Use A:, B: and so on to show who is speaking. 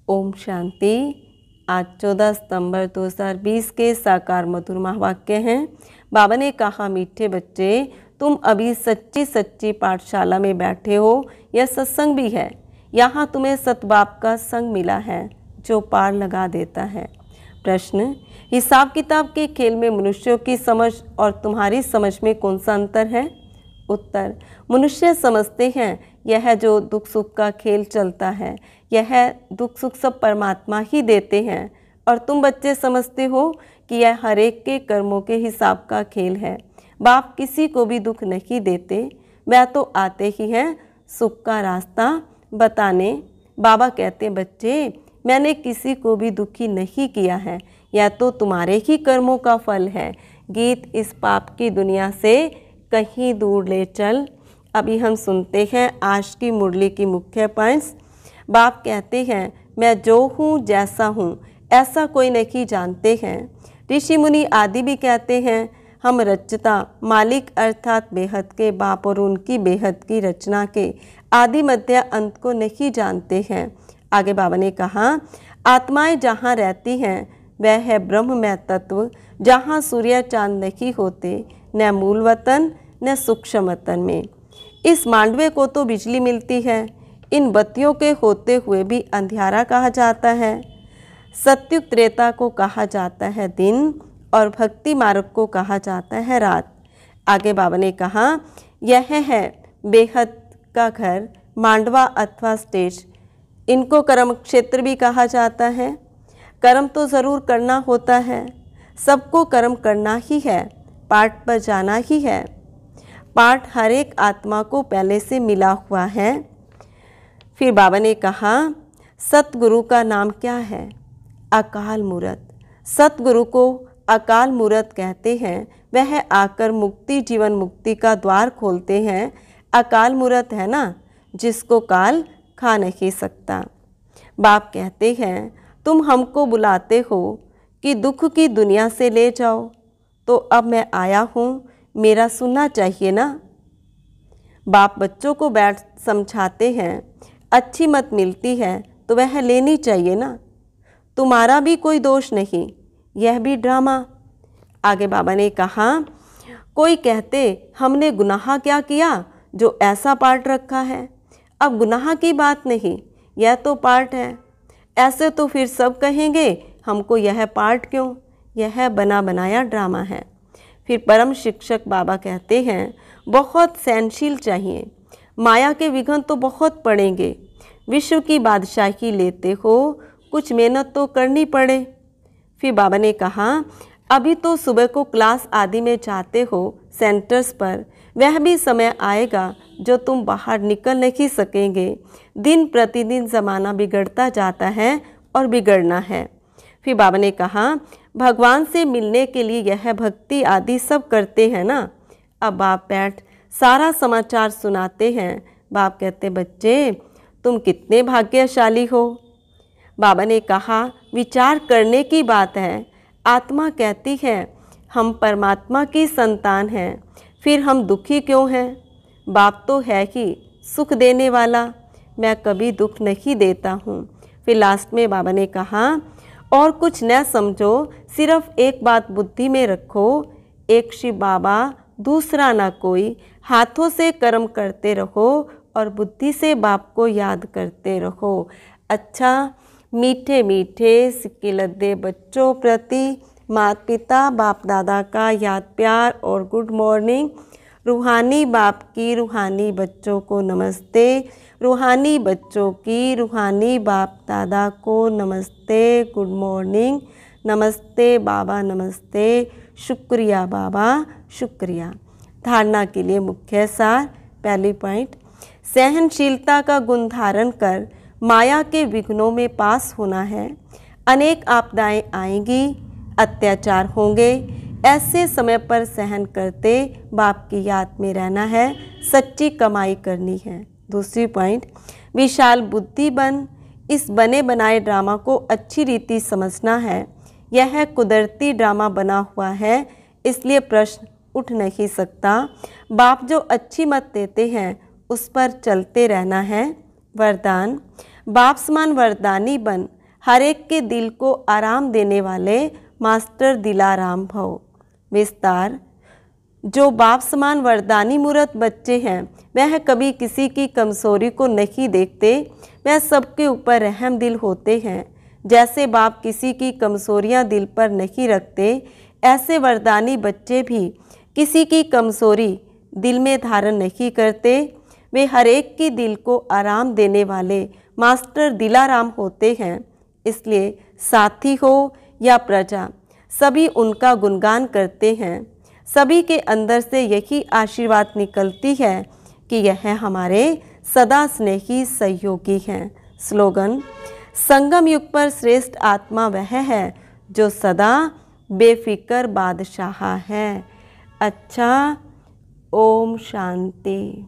A: ओम शांति। आज 14 सितंबर 2020 के साकार मधुर महावाक्य हैं। बाबा ने कहा, मीठे बच्चे, तुम अभी सच्ची सच्ची पाठशाला में बैठे हो। यह सत्संग भी है। यहाँ तुम्हें सतबाप का संग मिला है जो पार लगा देता है। प्रश्न, हिसाब किताब के खेल में मनुष्यों की समझ और तुम्हारी समझ में कौन सा अंतर है? उत्तर, मनुष्य समझते हैं यह जो दुख सुख का खेल चलता है, यह दुख सुख सब परमात्मा ही देते हैं, और तुम बच्चे समझते हो कि यह हर एक के कर्मों के हिसाब का खेल है। बाप किसी को भी दुख नहीं देते, वह तो आते ही हैं सुख का रास्ता बताने। बाबा कहते, बच्चे, मैंने किसी को भी दुखी नहीं किया है, यह तो तुम्हारे ही कर्मों का फल है। गीत इस पाप की दुनिया से कहीं दूर ले चल। अभी हम सुनते हैं आज की मुरली की मुख्य पॉइंट्स। बाप कहते हैं, मैं जो हूँ जैसा हूँ ऐसा कोई नहीं जानते हैं। ऋषि मुनि आदि भी कहते हैं, हम रचता मालिक अर्थात बेहद के बाप और उनकी बेहद की रचना के आदि मध्य अंत को नहीं जानते हैं। आगे बाबा ने कहा, आत्माएं जहाँ रहती हैं वह है ब्रह्ममय तत्व, जहाँ सूर्य चांद नहीं होते, न मूल वतन न सूक्ष्म वतन में। इस मांडवे को तो बिजली मिलती है, इन बत्तियों के होते हुए भी अंधियारा कहा जाता है। सत्युग त्रेता को कहा जाता है दिन, और भक्ति मार्ग को कहा जाता है रात। आगे बाबा ने कहा, यह है बेहद का घर, मांडवा अथवा स्टेज। इनको कर्म क्षेत्र भी कहा जाता है। कर्म तो ज़रूर करना होता है, सबको कर्म करना ही है, पाठ पर जाना ही है। पाठ हर एक आत्मा को पहले से मिला हुआ है। फिर बाबा ने कहा, सतगुरु का नाम क्या है? अकाल मूरत। सतगुरु को अकाल मूरत कहते हैं। वह आकर मुक्ति जीवन मुक्ति का द्वार खोलते हैं। अकाल मूरत है ना, जिसको काल खा नहीं सकता। बाप कहते हैं, तुम हमको बुलाते हो कि दुख की दुनिया से ले जाओ, तो अब मैं आया हूँ, मेरा सुनना चाहिए ना। बाप बच्चों को बैठ समझाते हैं, अच्छी मत मिलती है तो वह लेनी चाहिए ना, तुम्हारा भी कोई दोष नहीं, यह भी ड्रामा। आगे बाबा ने कहा, कोई कहते हमने गुनाह क्या किया जो ऐसा पाठ रखा है। अब गुनाह की बात नहीं, यह तो पाठ है। ऐसे तो फिर सब कहेंगे हमको यह पाठ क्यों, यह बना बनाया ड्रामा है। फिर परम शिक्षक बाबा कहते हैं, बहुत सहनशील चाहिए, माया के विघ्न तो बहुत पड़ेंगे। विश्व की बादशाही लेते हो, कुछ मेहनत तो करनी पड़े। फिर बाबा ने कहा, अभी तो सुबह को क्लास आदि में जाते हो सेंटर्स पर, वह भी समय आएगा जो तुम बाहर निकल नहीं सकेंगे। दिन प्रतिदिन ज़माना बिगड़ता जाता है और बिगड़ना है। फिर बाबा ने कहा, भगवान से मिलने के लिए यह भक्ति आदि सब करते हैं ना। अब बाप बैठ सारा समाचार सुनाते हैं। बाप कहते, बच्चे, तुम कितने भाग्यशाली हो। बाबा ने कहा, विचार करने की बात है। आत्मा कहती है, हम परमात्मा की संतान हैं, फिर हम दुखी क्यों हैं? बाप तो है ही सुख देने वाला, मैं कभी दुख नहीं देता हूँ। फिर लास्ट में बाबा ने कहा, और कुछ न समझो, सिर्फ एक बात बुद्धि में रखो, एक शिव बाबा दूसरा ना कोई। हाथों से कर्म करते रहो और बुद्धि से बाप को याद करते रहो। अच्छा, मीठे मीठे सिक्के लद्दे बच्चों प्रति माता पिता बाप दादा का याद प्यार और गुड मॉर्निंग। रूहानी बाप की रूहानी बच्चों को नमस्ते, रूहानी बच्चों की रूहानी बाप दादा को नमस्ते, गुड मॉर्निंग, नमस्ते बाबा, नमस्ते, शुक्रिया बाबा, शुक्रिया। धारणा के लिए मुख्य सार। पहली पॉइंट, सहनशीलता का गुण धारण कर माया के विघ्नों में पास होना है। अनेक आपदाएं आएंगी, अत्याचार होंगे, ऐसे समय पर सहन करते बाप की याद में रहना है, सच्ची कमाई करनी है। दूसरी पॉइंट, विशाल बुद्धि बन इस बने बनाए ड्रामा को अच्छी रीति समझना है। यह कुदरती ड्रामा बना हुआ है, इसलिए प्रश्न उठ नहीं सकता। बाप जो अच्छी मत देते हैं उस पर चलते रहना है। वरदान, बाप समान वरदानी बन हर एक के दिल को आराम देने वाले मास्टर दिलाराम भव। विस्तार। जो बाप समान वरदानी मूर्त बच्चे हैं वह कभी किसी की कमजोरी को नहीं देखते, वह सबके ऊपर रहम दिल होते हैं। जैसे बाप किसी की कमजोरियां दिल पर नहीं रखते, ऐसे वरदानी बच्चे भी किसी की कमजोरी दिल में धारण नहीं करते। वे हर एक की दिल को आराम देने वाले मास्टर दिलाराम होते हैं। इसलिए साथी हो या प्रजा, सभी उनका गुणगान करते हैं। सभी के अंदर से यही आशीर्वाद निकलती है कि यह हमारे सदा स्नेही सहयोगी हैं। स्लोगन। संगम युग पर श्रेष्ठ आत्मा वह है जो सदा बेफिक्र बादशाह है। अच्छा, ओम शांति।